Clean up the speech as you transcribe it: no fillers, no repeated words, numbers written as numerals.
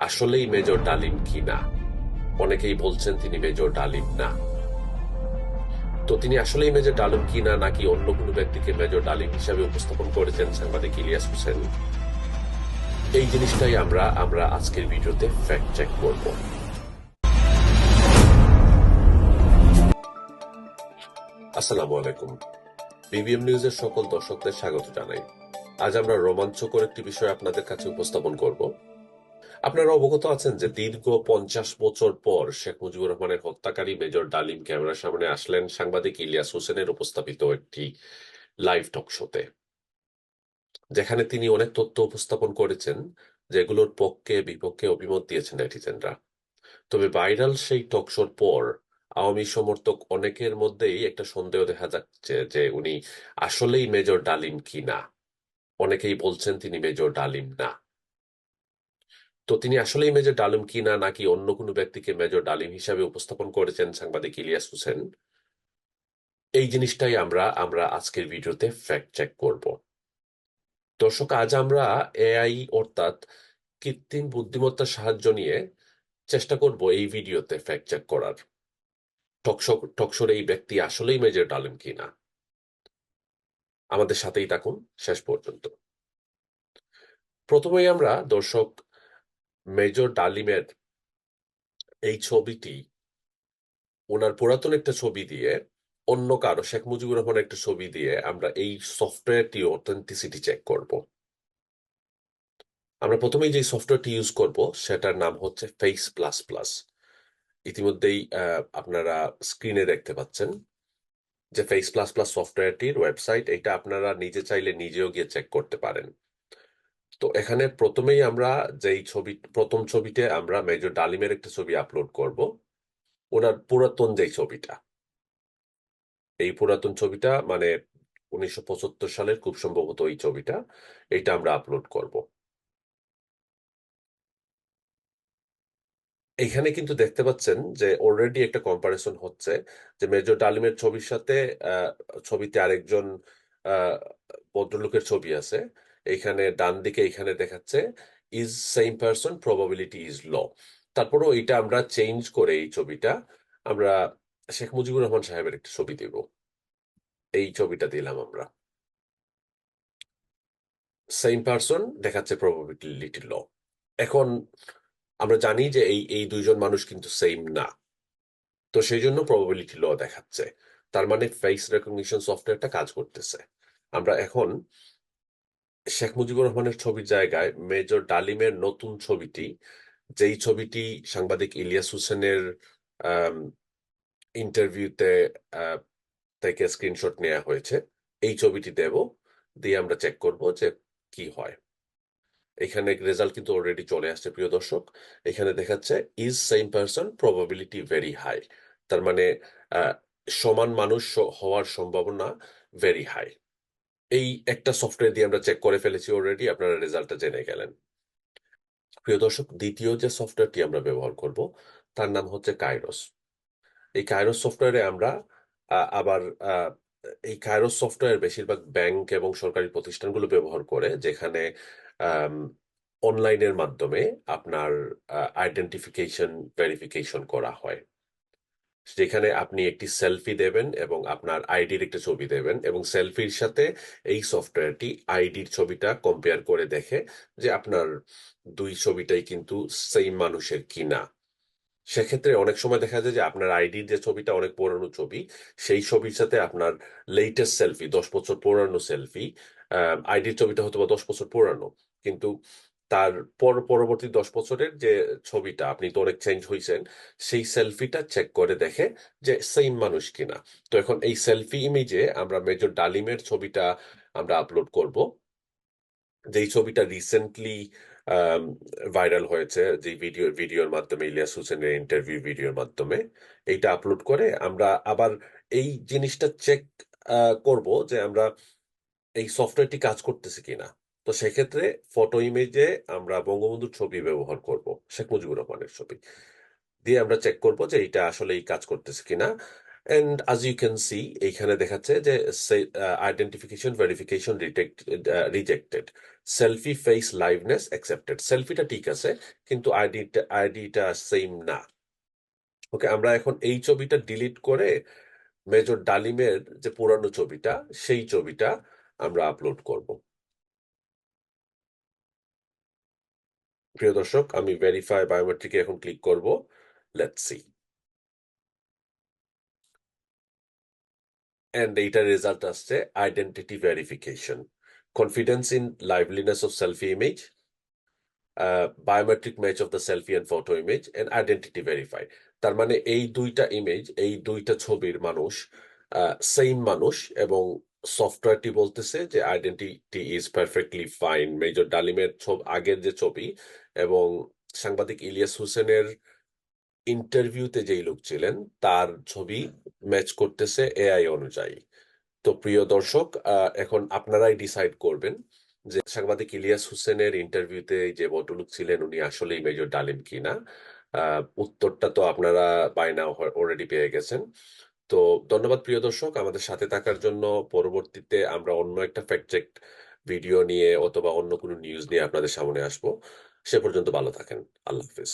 আসলেই মেজর ডালিম কিনা। অনেকেই বলছেন তিনি মেজর ডালিম না। তো তিনি আসলেই মেজর ডালিম কিনা নাকি অন্য কোনো ব্যক্তিকে মেজর ডালিম হিসাবে উপস্থাপন করেছেন সাংবাদিক ইলিয়াস হোসেন, এই জিনিসটাই আমরা আমরা আজকের ভিডিওতে ফ্যাক্ট চেক করব। আসসালামু আলাইকুম। বিবিএম নিউজের সকল দর্শকদের স্বাগত জানাই। আজ আমরা রোমাঞ্চকর একটি বিষয় আপনাদের কাছে উপস্থাপন করব। আপনারা অবগত আছেন যে দীর্ঘ 50 বছর পর শেখ মুজিবুর রহমানের হত্যাকারী মেজর ডালিম ক্যামেরার সামনে আসলেন সাংবাদিক ইলিয়াস হোসেনের উপস্থাপিত একটি লাইভ টক শোতে, যেখানে তিনি অনেক তথ্য উপস্থাপন করেছেন, যেগুলোর পক্ষে বিপক্ষে অভিমত দিয়েছেন নেটিজেনরা। তবে ভাইরাল সেই টক শোর পর আওয়ামী সমর্থক অনেকের মধ্যেই একটা সন্দেহ দেখা যাচ্ছে যে উনি আসলেই মেজর ডালিম কিনা। অনেকেই বলছেন তিনি মেজর ডালিম না। তো তিনি আসলেই মেজর ডালিম কিনা নাকি অন্য কোনো ব্যক্তিকে মেজর ডালিম হিসাবে উপস্থাপন করেছেন সাংবাদিক ইলিয়াস হোসেন, এই জিনিসটাই আমরা আমরা আজকের ভিডিওতে ফ্যাক্ট চেক করব। দর্শক, আজ আমরা এআই অর্থাৎ কৃত্রিম বুদ্ধিমত্তার সাহায্য নিয়ে চেষ্টা করব এই ভিডিওতে ফ্যাক্ট চেক করার টকশোর এই ব্যক্তি আসলেই মেজর ডালিম কিনা। আমাদের সাথেই থাকুন শেষ পর্যন্ত। প্রথমেই আমরা দর্শক মেজর ডালিমের এই ছবিটি, ওনার পুরাতন একটা ছবি দিয়ে অন্য কারো শেখ মুজিবুর রহমানের একটা ছবি দিয়ে আমরা এই সফটওয়্যারটি অথেন্টিসিটি চেক করব। আমরা প্রথমেই যে সফটওয়্যারটি ইউজ করব সেটার নাম হচ্ছে ফেস প্লাস প্লাস। ইতিমধ্যেই আপনারা স্ক্রিনে দেখতে পাচ্ছেন যে ফেস প্লাস প্লাস সফটওয়্যারটির ওয়েবসাইট, এটা আপনারা নিজে চাইলে নিজেও গিয়ে চেক করতে পারেন। তো এখানে প্রথমেই আমরা যেই প্রথম ছবিতে আমরা মেজর ডালিমের একটা ছবি আপলোড করব, ওনার পুরাতন যেই ছবিটা, এই পুরাতন ছবিটা মানে 1975 সালের খুব সম্ভবত এই ছবিটা, এইটা আমরা আপলোড করব। এখানে কিন্তু দেখতে পাচ্ছেন যে অলরেডি একটা কম্পারিজন হচ্ছে, যে মেজর ডালিমের ছবির সাথে আহ, ছবিতে আরেকজন আহ, ভদ্রলোকের ছবি আছে। এইখানে ডান দিকে এখানে দেখাচ্ছে is same person, probability is low. তারপরেও এটা আমরা চেঞ্জ করে এই ছবিটা আমরা শেখ মুজিবুর রহমান সাহেবের একটা ছবি দেব। এই ছবিটা দিলাম আমরা, সেম পারসন দেখাচ্ছে প্রবাবিলিটি ল। এখন আমরা জানি যে এই এই দুইজন মানুষ কিন্তু সেম না, তো সেই জন্য প্রবাবিলিটি ল দেখাচ্ছে। তার মানে ফেস রেকগনিশন সফটওয়্যারটা কাজ করতেছে। আমরা এখন শেখ মুজিবুর রহমানের ছবির জায়গায় মেজর ডালিমের নতুন ছবিটি, যেই ছবিটি সাংবাদিক ইলিয়াস হোসেনের ইন্টারভিউতে থেকে স্ক্রিনশট নেওয়া হয়েছে, এই ছবিটি দেব, দিয়ে আমরা চেক করব যে কি হয়। এখানে রেজাল্ট কিন্তু অলরেডি চলে আসছে প্রিয় দর্শক। এখানে দেখাচ্ছে is same person, probability very high. তার মানে আহ, সমান মানুষ হওয়ার সম্ভাবনা ভেরি হাই। এই একটা সফটওয়্যার দিয়ে আমরা চেক করে ফেলেছি অলরেডি, আপনারা রেজাল্টটা জেনে গেলেন। প্রিয় দর্শক, দ্বিতীয় যে সফটওয়্যারটি আমরা ব্যবহার করব তার নাম হচ্ছে কাইরোস। এই কাইরোস সফটওয়্যারে আমরা আবার এই কাইরোস সফটওয়্যার বেশিরভাগ ব্যাংক এবং সরকারি প্রতিষ্ঠানগুলো ব্যবহার করে, যেখানে অনলাইনের মাধ্যমে আপনার আইডেন্টিফিকেশন ভেরিফিকেশন করা হয়। যেখানে আপনি একটি সেলফি দেবেন এবং আপনার আইডির একটা ছবি দেবেন, এবং সেলফির সাথে এই সফটওয়্যারটি আইডির ছবিটা কম্পেয়ার করে দেখে যে আপনার দুই ছবিটাই কিন্তু সেম মানুষের কিনা। সেক্ষেত্রে অনেক সময় দেখা যায় যে আপনার আইডির যে ছবিটা অনেক পুরানো ছবি, সেই ছবির সাথে আপনার লেটেস্ট সেলফি, 10 বছর পুরানো সেলফি, আইডির ছবিটা হয়তো বা 10 বছর পুরানো, কিন্তু তার পরবর্তী 10 বছরের যে ছবিটা, আপনি তো অনেক চেঞ্জ হয়েছেন, সেই সেলফিটা চেক করে দেখে যে সেম মানুষ কিনা। তো এখন এই সেলফি ইমেজে আমরা মেজর ডালিমের ছবিটা আমরা আপলোড করব, যেই ছবিটা রিসেন্টলি ভাইরাল হয়েছে, যে ভিডিওর মাধ্যমে, ইলিয়াস হোসেনের ইন্টারভিউ ভিডিওর মাধ্যমে। এইটা আপলোড করে আমরা আবার এই জিনিসটা চেক করব যে আমরা এই সফটওয়্যারটি কাজ করতেছে কিনা। তো সেক্ষেত্রে ফটো ইমেজে আমরা বঙ্গবন্ধুর ছবি ব্যবহার করব, শেখ মুজিবুর রহমানের ছবি দিয়ে আমরা চেক করব যে এটা আসলে এই কাজ করতেছে কিনা। And as you can see এইখানে দেখাচ্ছে যে identification verification rejected, selfie face liveness accepted. সেলফিটা ঠিক আছে কিন্তু আইডিটা সেম না। ওকে, আমরা এখন এই ছবিটা ডিলিট করে মেজর ডালিমের যে পুরানো ছবিটা সেই ছবিটা আমরা আপলোড করব। প্রিয় দর্শক, আমি ভেরিফাই বায়োমেট্রিকে এখন ক্লিক করব। Let's see. এন্ড এইটার রেজাল্ট আসছে identity verification, confidence in liveliness of selfie image, biometric match of the selfie and photo image and identity verify. তার মানে এই দুইটা ইমেজ, এই দুইটা ছবির মানুষ সেম মানুষ, এবং সফটওয়্যারটি বলতেছে যে identity is perfectly fine. Major ডালিমের আগের যে ছবি এবং সাংবাদিক ইলিয়াস হোসেনের ইন্টারভিউতে যেই লোক ছিলেন তার ছবি ম্যাচ করতেছে এআই অনুযায়ী। তো প্রিয় দর্শক, এখন আপনারাই ডিসাইড করবেন যে সাংবাদিক ইলিয়াস হোসেনের ইন্টারভিউতে যে ভদ্রলোক ছিলেন উনি আসলেই মেজর ডালিম কিনা। উত্তরটা তো আপনারা বাই নাও অলরেডি পেয়ে গেছেন। তো ধন্যবাদ প্রিয় দর্শক আমাদের সাথে থাকার জন্য। পরবর্তীতে আমরা অন্য একটা ফ্যাক্ট চেক ভিডিও নিয়ে অথবা অন্য কোনো নিউজ নিয়ে আপনাদের সামনে আসবো। সে পর্যন্ত ভালো থাকেন। আল্লাহ হাফিজ।